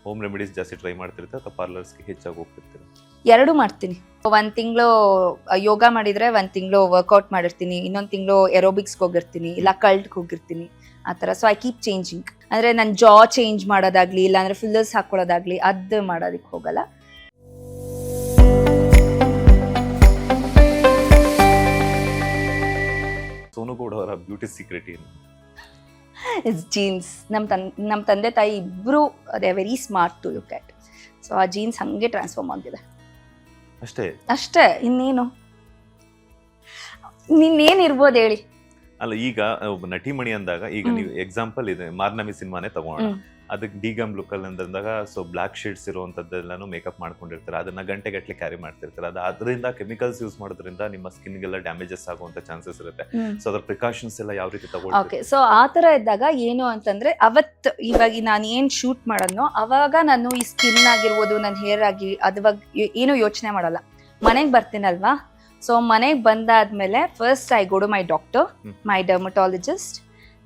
Home remedies ಜಾಸ್ತಿ try ಮಾಡ್ತಿರ್ತೀರಾ ಅಥವಾ ಪಾರ್ಲರ್ಸ್ಗೆ ಹೆಚ್ಚಾಗಿ ಹೋಗ್ತಿರ್ತೀರಾ? ಎರಡು ಮಾಡ್ತೀನಿ. ಒಂದು ತಿಂಗಳು ಯೋಗ ಮಾಡಿದ್ರೆ ಒಂದು ತಿಂಗಳು ವರ್ಕೌಟ್ ಮಾಡಿರ್ತೀನಿ, ಇನ್ನೊಂದು ತಿಂಗಳು ಎರೋಬಿಕ್ಸ್ಗೆ ಹೋಗಿರ್ತೀನಿ, ಇಲ್ಲ ಕಲ್ಟ್ಗೆ ಹೋಗಿರ್ತೀನಿ, ಆ ಥರ. So I keep changing. ಅಂದರೆ ನಾನು ಜಾ ಚೇಂಜ್ ಮಾಡೋದಾಗ್ಲಿ, ಇಲ್ಲಾಂದ್ರೆ ಫಿಲ್ಲರ್ಸ್ ಹಾಕೊಳ್ಳೋದಾಗ್ಲಿ ಅದು ಮಾಡೋದಕ್ಕೆ ಹೋಗಲ್ಲ. ಸೋನು ಗೌಡ ಅವರ ಬ್ಯೂಟಿ ಸೀಕ್ರೆಟ್ ಏನು? It's genes. ನಮ್ಮ ತಂದೆ ತಾಯಿ ಇಬ್ಬರು they are very smart to look at. So ಆ ಜೀನ್ಸ್ ಹಾಗೆ ಟ್ರಾನ್ಸ್ಫಾರ್ಮ್ ಆಗಿದೆ ಅಷ್ಟೇ. ಇನ್ನೇನು ನಿನ್ನೇನಿರ್ಬೋದು ಹೇಳಿ. ಅಲ್ಲ, ಈಗ ಒಬ್ಬ ನಟಿಮಣಿ ಅಂದಾಗ ಈಗ ನೀವು ಎಕ್ಸಾಂಪಲ್ ಇದೆ ಮಾರ್ನಮಿ ಸಿನಿಮಾನೇ ತಗೋಣ. ಅದಕ್ಕೆ ಡಿಗಮ್ ಲುಕ್ ಅಲ್ಲಿ ಅಂದಾಗ ಸೊ ಬ್ಲಾಕ್ ಶೇಡ್ಸ್ ಇರುವಂತದ್ದೆಲ್ಲಾನು ಮೇಕಪ್ ಮಾಡ್ಕೊಂಡಿರ್ತಾರೆ, ಅದನ್ನ ಗಂಟೆಗಟ್ಟಲೆ ಕ್ಯಾರಿ ಮಾಡ್ತಿರ್ತಾರೆ. ಅದರಿಂದ ಕೆಮಿಕಲ್ಸ್ ಯೂಸ್ ಮಾಡೋದ್ರಿಂದ ನಿಮ್ಮ ಸ್ಕಿನ್ಗೆಲ್ಲ ಡ್ಯಾಮೇಜಸ್ ಆಗುವಂತ ಚಾನ್ಸಸ್ ಇರುತ್ತೆ. ಸೊ ಅದ್ರ ಪ್ರಿಕಾಷನ್ಸ್ ಎಲ್ಲ ಯಾವ ರೀತಿ ತಗೊಳ್ತೀವಿ? ಓಕೆ, ಸೊ ಆ ತರ ಇದ್ದಾಗ ಏನು ಅಂತಂದ್ರೆ, ಅವತ್ತು ಇವಾಗ ನಾನು ಏನ್ ಶೂಟ್ ಮಾಡೋದ್ನೋ ಅವಾಗ ನಾನು ಈ ಸ್ಕಿನ್ ಆಗಿರ್ಬೋದು, ನನ್ನ ಹೇರ್ ಆಗಿ ಅದ್ವಾಗ ಏನು ಯೋಚನೆ ಮಾಡಲ್ಲ. ಮನೆಗೆ ಬರ್ತೀನಲ್ವಾ, ಸೊ ಮನೆಗೆ ಬಂದಾದ್ಮೇಲೆ first I go to my doctor, my dermatologist.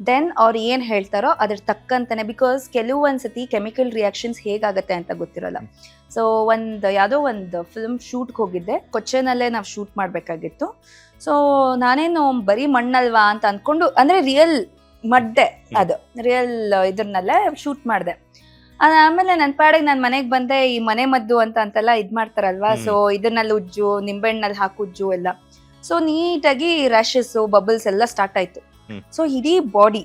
Then ಅವ್ರು ಏನು ಹೇಳ್ತಾರೋ ಅದ್ರ ತಕ್ಕಂತಾನೆ, ಬಿಕಾಸ್ ಕೆಲವೊಂದ್ಸತಿ ಕೆಮಿಕಲ್ ರಿಯಾಕ್ಷನ್ಸ್ ಹೇಗಾಗತ್ತೆ ಅಂತ ಗೊತ್ತಿರಲ್ಲ. ಸೊ ಯಾವುದೋ ಒಂದು ಫಿಲ್ಮ್ ಶೂಟ್ಗೆ ಹೋಗಿದ್ದೆ, ಕೊಚ್ಚೆನಲ್ಲೇ ನಾವು ಶೂಟ್ ಮಾಡಬೇಕಾಗಿತ್ತು. ಸೊ ನಾನೇನು ಬರೀ ಮಣ್ಣಲ್ವಾ ಅಂತ ಅಂದ್ಕೊಂಡು, ಅಂದರೆ ರಿಯಲ್ ಮಡ್ಡೆ, ಅದು ರಿಯಲ್ ಇದ್ರನ್ನಲ್ಲೇ ಶೂಟ್ ಮಾಡಿದೆ. ಆಮೇಲೆ ನನ್ನ ಪಾಡಿಗೆ ನಾನು ಮನೆಗೆ ಬಂದೆ, ಈ ಮನೆ ಮದ್ದು ಅಂತೆಲ್ಲ ಇದು ಮಾಡ್ತಾರಲ್ವಾ, ಸೊ ಇದನ್ನಲ್ಲಿ ಉಜ್ಜು, ನಿಂಬೆಹಣ್ಣಲ್ಲಿ ಹಾಕುಜ್ಜು ಎಲ್ಲ. ಸೊ ನೀಟಾಗಿ ರ್ಯಾಷಸ್ಸು, ಬಬಲ್ಸ್ ಎಲ್ಲ ಸ್ಟಾರ್ಟ್ ಆಯ್ತು. ಸೊ ಇಡೀ ಬಾಡಿ.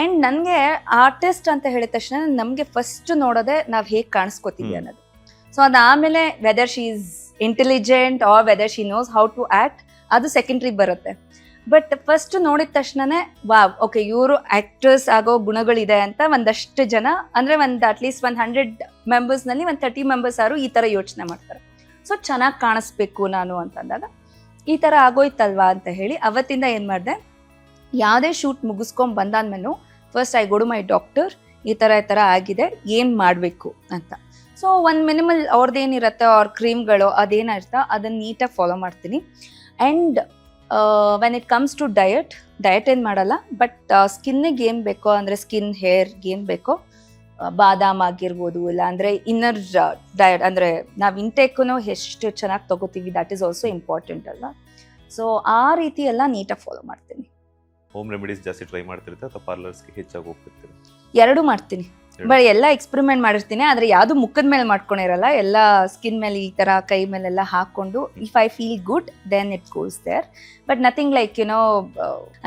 ಅಂಡ್ ನನಗೆ ಆರ್ಟಿಸ್ಟ್ ಅಂತ ಹೇಳಿದ ತಕ್ಷಣ ನಮಗೆ ಫಸ್ಟ್ ನೋಡೋದೆ ನಾವು ಹೇಗೆ ಕಾಣಿಸ್ಕೋತೀವಿ ಅನ್ನೋದು. ಸೊ ಅದಾದಮೇಲೆ whether she is intelligent or whether she knows how to act, ಅದು ಸೆಕೆಂಡ್ರಿ ಬರುತ್ತೆ. ಬಟ್ ಫಸ್ಟ್ ನೋಡಿದ ತಕ್ಷಣನೇ ವಾವ್, ಓಕೆ ಇವರು ಆಕ್ಟರ್ಸ್ ಆಗೋ ಗುಣಗಳಿದೆ ಅಂತ ಒಂದಷ್ಟು ಜನ, ಅಂದರೆ ಅಟ್ಲೀಸ್ಟ್ 100 ಮೆಂಬರ್ಸ್ನಲ್ಲಿ 30 ಮೆಂಬರ್ಸ್ ಆರು ಈ ಥರ ಯೋಚನೆ ಮಾಡ್ತಾರೆ. ಸೊ ಚೆನ್ನಾಗಿ ಕಾಣಿಸ್ಬೇಕು ನಾನು ಅಂತಂದಾಗ ಈ ಥರ ಆಗೋಯ್ತಲ್ವಾ ಅಂತ ಹೇಳಿ ಅವತ್ತಿಂದ ಏನು ಮಾಡಿದೆ, ಯಾವುದೇ ಶೂಟ್ ಮುಗಿಸ್ಕೊಂಡು ಬಂದಾದ್ಮೇಲೂ first I go to my doctor, ಈ ಥರ ಆಗಿದೆ, ಏನು ಮಾಡಬೇಕು ಅಂತ. ಸೊ ಒಂದು ಮಿನಿಮಲ್ ಅವ್ರದ್ದೇನಿರುತ್ತೆ, ಅವ್ರ ಕ್ರೀಮ್ಗಳು ಅದೇನಿರುತ್ತೋ ಅದನ್ನು ನೀಟಾಗಿ ಫಾಲೋ ಮಾಡ್ತೀನಿ. And when it comes to diet ಏನು ಮಾಡಲ್ಲ, ಬಟ್ ಸ್ಕಿನ್ನಿಗೆ ಏನು ಬೇಕೋ, ಅಂದರೆ ಸ್ಕಿನ್ ಹೇರ್ಗೆ ಏನು ಬೇಕೋ, ಬಾದಾಮ್ ಆಗಿರ್ಬೋದು, ಇಲ್ಲ ಅಂದರೆ ಇನ್ನರ್ ಡಯಟ್, ಅಂದರೆ ನಾವು ಇಂಟೇಕೂ ಎಷ್ಟು ಚೆನ್ನಾಗಿ ತೊಗೋತೀವಿ, ದಟ್ ಈಸ್ ಆಲ್ಸೋ ಇಂಪಾರ್ಟೆಂಟ್ ಅಲ್ವಾ. ಸೊ ಆ ರೀತಿ ಎಲ್ಲ ನೀಟಾಗಿ ಫಾಲೋ ಮಾಡ್ತೀನಿ. ಹೋಮ್ ರೆಮಿಡೀಸ್ ಜಾಸ್ತಿ ಟ್ರೈ ಮಾಡ್ತಿರ್ತೀರಾ ಅಥವಾ ಪಾರ್ಲರ್ಸ್ಗೆ ಹೆಚ್ಚಾಗಿ ಹೋಗ್ತಿರ್ತೀರಾ? ಎರಡು ಮಾಡ್ತೀನಿ. ಬಟ್ ಎಲ್ಲ ಎಕ್ಸ್ಪೆರಿಮೆಂಟ್ ಮಾಡಿರ್ತೀನಿ, ಆದರೆ ಯಾವುದು ಮುಖದ ಮೇಲೆ ಮಾಡ್ಕೊಂಡಿರಲ್ಲ, ಎಲ್ಲ ಸ್ಕಿನ್ ಮೇಲೆ ಈ ಥರ ಕೈ ಮೇಲೆಲ್ಲ ಹಾಕ್ಕೊಂಡು if I feel good then it goes there. But nothing like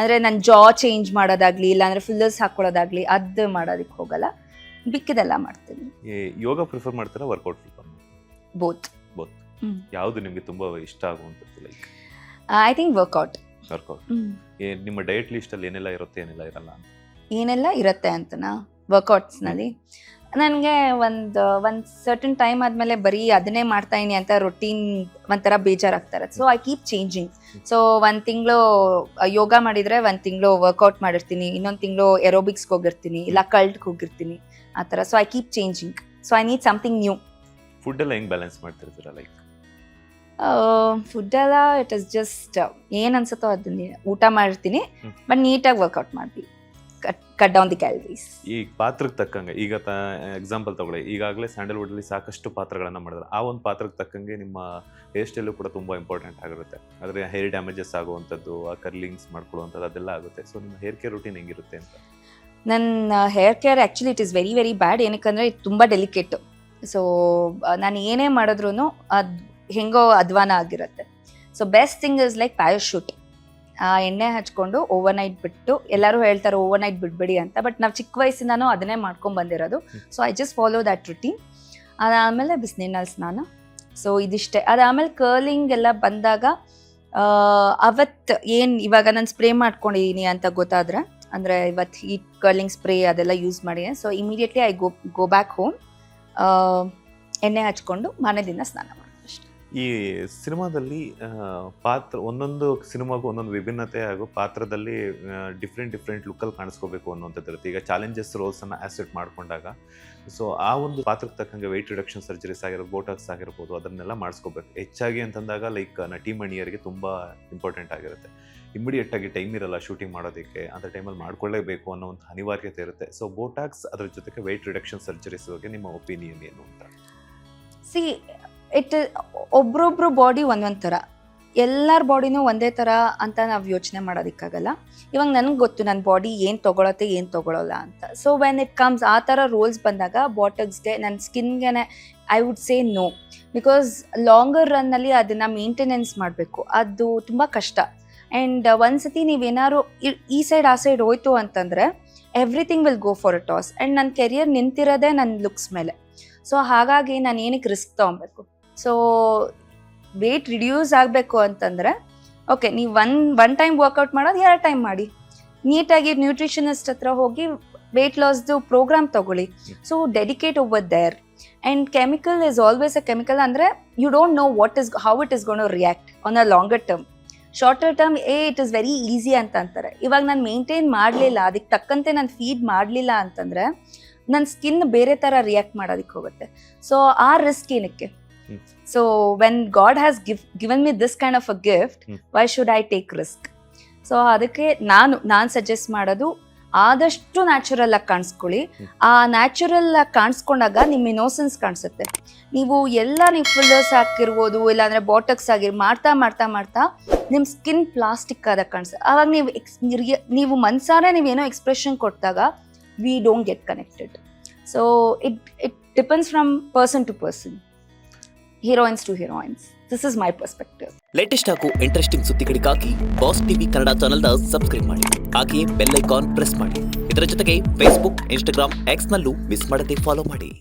ಅಂದರೆ ನಾನು ಜಾ ಚೇಂಜ್ ಮಾಡೋದಾಗ್ಲಿ, ಇಲ್ಲಾಂದರೆ ಫಿಲ್ಲರ್ಸ್ ಹಾಕೊಳ್ಳೋದಾಗ್ಲಿ ಅದು ಮಾಡೋದಕ್ಕೆ ಹೋಗಲ್ಲ. ಬಿಕ್ಕಿದೆಲ್ಲ ಮಾಡ್ತೀನಿ. ಯೋಗ ಪ್ರಿಫರ್ ಮಾಡ್ತೀರಾ, ವರ್ಕೌಟ್ ಪ್ರಿಫರ್ ಮಾಡ್ತೀರಾ? ಬೋತ್. ಯಾವುದು ನಿಮಗೆ ತುಂಬಾ ಇಷ್ಟ ಆಗುವಂಥದ್ದು? Like I think workout. ನಿಮ್ಮ ಡಯಟ್ ಲಿಸ್ಟ್ ಅಲ್ಲಿ ಏನೆಲ್ಲ ಇರುತ್ತೆ, ಏನೆಲ್ಲ ಇರಲ್ಲ? ಏನೆಲ್ಲ ಇರುತ್ತೆ ಅಂತನಾ ವರ್ಕೌಟ್ಸ್ನಲ್ಲಿ ನನಗೆ ಒಂದು ಸರ್ಟನ್ ಟೈಮ್ ಆದಮೇಲೆ ಬರೀ ಅದನ್ನೇ ಮಾಡ್ತಾ ಇದೀನಿ ಅಂತ ರೊಟೀನ್ ಒಂಥರ ಬೇಜಾರಾಗ್ತಾರೆ. So I keep changing. So ಒಂದು ತಿಂಗಳು ಯೋಗ ಮಾಡಿದರೆ ಒಂದು ತಿಂಗಳು ವರ್ಕೌಟ್ ಮಾಡಿರ್ತೀನಿ, ಇನ್ನೊಂದು ತಿಂಗಳು ಎರೋಬಿಕ್ಸ್ಗೆ ಹೋಗಿರ್ತೀನಿ, ಇಲ್ಲ ಕಲ್ಟ್ಗೆ ಹೋಗಿರ್ತೀನಿ, ಆ ಥರ. So I keep changing. So I need something new. Food ಎಲ್ಲ ಹೆಂಗೆ ಬ್ಯಾಲೆನ್ಸ್ ಮಾಡ್ತಿರ್ತೀರಾ? ಲೈಕ್ ಫುಡ್ ಎಲ್ಲ ಇಟ್ ಇಸ್ ಜಸ್ಟ್ ಏನು ಅನ್ಸುತ್ತೋ ಅದನ್ನ ಊಟ ಮಾಡಿರ್ತೀನಿ, ಬಟ್ ನೀಟಾಗಿ ವರ್ಕೌಟ್ ಮಾಡ್ತೀವಿ, ಕಟ್ ಡೌನ್ ದಿ ಕ್ಯಾಲರೀಸ್. ಈ ಪಾತ್ರಕ್ಕೆ ತಕ್ಕಂಗೆ, ಈಗ ಎಕ್ಸಾಂಪಲ್ ತಗೊಳ್ಳಿ, ಈಗಾಗಲೇ ಸ್ಯಾಂಡಲ್ವುಡ್ ಅಲ್ಲಿ ಸಾಕಷ್ಟು ಪಾತ್ರಗಳನ್ನ ಮಾಡಿದ್ರೆ, ಆ ಒಂದು ಪಾತ್ರಕ್ಕೆ ತಕ್ಕಂಗೆ ನಿಮ್ಮ ಹೇರ್ ಸ್ಟೈಲು ಕೂಡ ತುಂಬಾ ಇಂಪಾರ್ಟೆಂಟ್ ಆಗಿರುತ್ತೆ. ಆದರೆ ಹೇರ್ ಡ್ಯಾಮೇಜಸ್ ಆಗುವಂಥದ್ದು, ಆ ಕರ್ಲಿಂಗ್ಸ್ ಮಾಡ್ಕೊಳ್ಳುವಂಥದ್ದು ಅದೆಲ್ಲ ಆಗುತ್ತೆ. ಸೊ ನಿಮ್ಮ ಹೇರ್ ಕೇರ್ ರೂಟೀನ್ ಹೆಂಗಿರುತ್ತೆ ಅಂತ? ನನ್ನ hair care actually it is very very bad. ಏನಕ್ಕಂದರೆ ಇದು ತುಂಬ ಡೆಲಿಕೇಟು. ಸೊ ನಾನು ಏನೇ ಮಾಡಿದ್ರೂ ಅದು ಹೆಂಗೋ ಅಧ್ವಾನ ಆಗಿರುತ್ತೆ. So best thing is like parachute. ಎಣ್ಣೆ ಹಚ್ಕೊಂಡು ಓವರ್ ನೈಟ್ ಬಿಟ್ಟು, ಎಲ್ಲರೂ ಹೇಳ್ತಾರೆ ಓವರ್ ನೈಟ್ ಬಿಡಬೇಡಿ ಅಂತ, ಬಟ್ ನಾವು ಚಿಕ್ಕ ವಯಸ್ಸಿಂದನೂ ಅದನ್ನೇ ಮಾಡ್ಕೊಂಡು ಬಂದಿರೋದು. So I just follow that routine. ಅದಾದಮೇಲೆ ಬಿಸಿನೀರಿನಲ್ಲಿ ಸ್ನಾನ. ಸೊ ಇದಿಷ್ಟೇ. ಅದಾದಮೇಲೆ ಕರ್ಲಿಂಗ್ ಎಲ್ಲ ಬಂದಾಗ ಅವತ್ತು ಏನು ಇವಾಗ ನಾನು ಸ್ಪ್ರೇ ಮಾಡ್ಕೊಂಡಿದ್ದೀನಿ ಅಂತ ಗೊತ್ತಾದರೆ, ಅಂದರೆ ಇವತ್ತು ಹೀಟ್ ಕರ್ಲಿಂಗ್ ಸ್ಪ್ರೇ ಅದೆಲ್ಲ ಯೂಸ್ ಮಾಡಿದೆ. So immediately I go back home, ಎಣ್ಣೆ ಹಚ್ಕೊಂಡು ಮನೆ ದಿನ ಸ್ನಾನ ಮಾಡಿ. ಈ ಸಿನಿಮಾದಲ್ಲಿ ಪಾತ್ರ, ಒಂದೊಂದು ಸಿನಿಮಾಗೂ ಒಂದೊಂದು ವಿಭಿನ್ನತೆ ಹಾಗೂ ಪಾತ್ರದಲ್ಲಿ ಡಿಫ್ರೆಂಟ್ ಲುಕ್ಕಲ್ಲಿ ಕಾಣಿಸ್ಕೋಬೇಕು ಅನ್ನೋಂಥದ್ದು ಇರುತ್ತೆ. ಈಗ ಚಾಲೆಂಜಸ್ ರೋಲ್ಸನ್ನು ಆಕ್ಸೆಪ್ಟ್ ಮಾಡಿಕೊಂಡಾಗ, ಸೊ ಆ ಒಂದು ಪಾತ್ರಕ್ಕೆ ತಕ್ಕಂಗೆ ವೆಯ್ಟ್ ರಿಡಕ್ಷನ್ ಸರ್ಜರೀಸ್ ಆಗಿರ್ಬೋದು, ಬೋಟಾಕ್ಸ್ ಆಗಿರ್ಬೋದು, ಅದನ್ನೆಲ್ಲ ಮಾಡಿಸ್ಕೋಬೇಕು. ಹೆಚ್ಚಾಗಿ ಅಂತಂದಾಗ ಲೈಕ್ ನಟಿಮಣಿಯರಿಗೆ ತುಂಬ ಇಂಪಾರ್ಟೆಂಟ್ ಆಗಿರುತ್ತೆ. ಇಮಿಡಿಯೇಟ್ ಆಗಿ ಟೈಮ್ ಇರಲ್ಲ ಶೂಟಿಂಗ್ ಮಾಡೋದಕ್ಕೆ, ಅಂತ ಟೈಮಲ್ಲಿ ಮಾಡ್ಕೊಳ್ಳೇಬೇಕು ಅನ್ನೋ ಒಂದು ಅನಿವಾರ್ಯತೆ ಇರುತ್ತೆ. ಸೊ ಬೋಟಾಕ್ಸ್ ಅದ್ರ ಜೊತೆಗೆ ವೆಯ್ಟ್ ರಿಡಕ್ಷನ್ ಸರ್ಜರೀಸ್ ಬಗ್ಗೆ ನಿಮ್ಮ ಒಪಿನಿಯನ್ ಏನು ಅಂತ? ಸಿ ಇಟ್ ಒಬ್ರೊಬ್ರು ಬಾಡಿ ಒಂದೊಂದು ಥರ, ಎಲ್ಲರ ಬಾಡಿನೂ ಒಂದೇ ಥರ ಅಂತ ನಾವು ಯೋಚನೆ ಮಾಡೋದಕ್ಕಾಗಲ್ಲ. ಇವಾಗ ನನಗೆ ಗೊತ್ತು ನನ್ನ ಬಾಡಿ ಏನು ತೊಗೊಳತ್ತೆ ಏನು ತೊಗೊಳಲ್ಲ ಅಂತ. ಸೊ ವೆನ್ ಇಟ್ ಕಮ್ಸ್ ಆ ಥರ ರೋಲ್ಸ್ ಬಂದಾಗ ಬಾಟಕ್ಸ್ಗೆ ನನ್ನ ಸ್ಕಿನ್ಗೆ I would say no, because longer ರನ್ನಲ್ಲಿ ಅದನ್ನು ಮೇಂಟೆನೆನ್ಸ್ ಮಾಡಬೇಕು, ಅದು ತುಂಬ ಕಷ್ಟ. ಆ್ಯಂಡ್ ಒಂದ್ಸತಿ ನೀವೇನಾದ್ರು ಈ ಸೈಡ್ ಆ ಸೈಡ್ ಹೋಯ್ತು ಅಂತಂದರೆ everything will go for a toss. And ನನ್ನ ಕೆರಿಯರ್ ನಿಂತಿರೋದೇ ನನ್ನ ಲುಕ್ಸ್ ಮೇಲೆ. ಸೊ ಹಾಗಾಗಿ ನಾನು ಏನಕ್ಕೆ ರಿಸ್ಕ್ ತೊಗೊಬೇಕು? ಸೊ ವೆಯ್ಟ್ ರಿಡ್ಯೂಸ್ ಆಗಬೇಕು ಅಂತಂದರೆ ಓಕೆ, ನೀವು ಒನ್ ಟೈಮ್ ವರ್ಕೌಟ್ ಮಾಡೋದು 2 ಟೈಮ್ ಮಾಡಿ, ನೀಟಾಗಿ ನ್ಯೂಟ್ರಿಷನಿಸ್ಟ್ ಹತ್ರ ಹೋಗಿ ವೆಯ್ಟ್ ಲಾಸ್ದು ಪ್ರೋಗ್ರಾಮ್ ತೊಗೊಳ್ಳಿ. So dedicate over there. And chemical is always a chemical. ಅಂದರೆ you don't know how it is going to react on a longer term. Shorter term it is very easy ಅಂತ ಅಂತಾರೆ. ಇವಾಗ ನಾನು maintain ಮಾಡಲಿಲ್ಲ, ಅದಕ್ಕೆ ತಕ್ಕಂತೆ ನಾನು ಫೀಡ್ ಮಾಡಲಿಲ್ಲ ಅಂತಂದರೆ ನನ್ನ ಸ್ಕಿನ್ ಬೇರೆ ಥರ ರಿಯಾಕ್ಟ್ ಮಾಡೋದಕ್ಕೆ ಹೋಗುತ್ತೆ. ಸೊ ಆ ರಿಸ್ಕ್ ಏನಕ್ಕೆ? So when god has given me this kind of a gift, why should I take risk? So ಅದಕ್ಕೆ ನಾನು ಸಜೆಸ್ಟ್ ಮಾಡೋದು ಆದಷ್ಟು ನ್ಯಾಚುರಲ್ ಆಗಿ ಕಾಣಿಸ್ಕೊಳ್ಳಿ. ಆ ನ್ಯಾಚುರಲ್ ಆಗಿ ಕಾಣಿಸ್ಕೊಂಡಾಗ ನಿಮ್ಮ ಇನ್ನೋಸೆನ್ಸ್ ಕಾಣಿಸುತ್ತೆ. ನೀವು ಫಿಲ್ಲರ್ಸ್ ಹಾಕಿರ್ಬೋದು, ಇಲ್ಲಾಂದರೆ ಬಾಟಕ್ಸ್ ಮಾಡ್ತಾ ಮಾಡ್ತಾ ಮಾಡ್ತಾ ನಿಮ್ಮ ಸ್ಕಿನ್ ಪ್ಲಾಸ್ಟಿಕ್ ಆದಾಗ ಕಾಣಿಸುತ್ತೆ. ಆವಾಗ ನೀವು ಮನ್ಸಾರೆ ನೀವೇನೋ ಎಕ್ಸ್ಪ್ರೆಷನ್ ಕೊಟ್ಟಾಗ we don't get connected. So it depends from person to person, heroines to heroines. This is my perspective. Latest ಹಾಗೂ ಇಂಟ್ರೆಸ್ಟಿಂಗ್ ಸುದ್ದಿಗಳಿಗಾಗಿ ಬಾಸ್ ಟಿವಿ ಕನ್ನಡ ಚಾನೆಲ್ನ ಸಬ್ಸ್ಕ್ರೈಬ್ ಮಾಡಿ, ಹಾಗೆಯೇ ಬೆಲ್ ಐಕಾನ್ ಪ್ರೆಸ್ ಮಾಡಿ. ಇದರ ಜೊತೆಗೆ ಫೇಸ್ಬುಕ್, ಇನ್ಸ್ಟಾಗ್ರಾಮ್, ಎಕ್ಸ್ನಲ್ಲೂ ಮಿಸ್ ಮಾಡದೆ ಫಾಲೋ ಮಾಡಿ.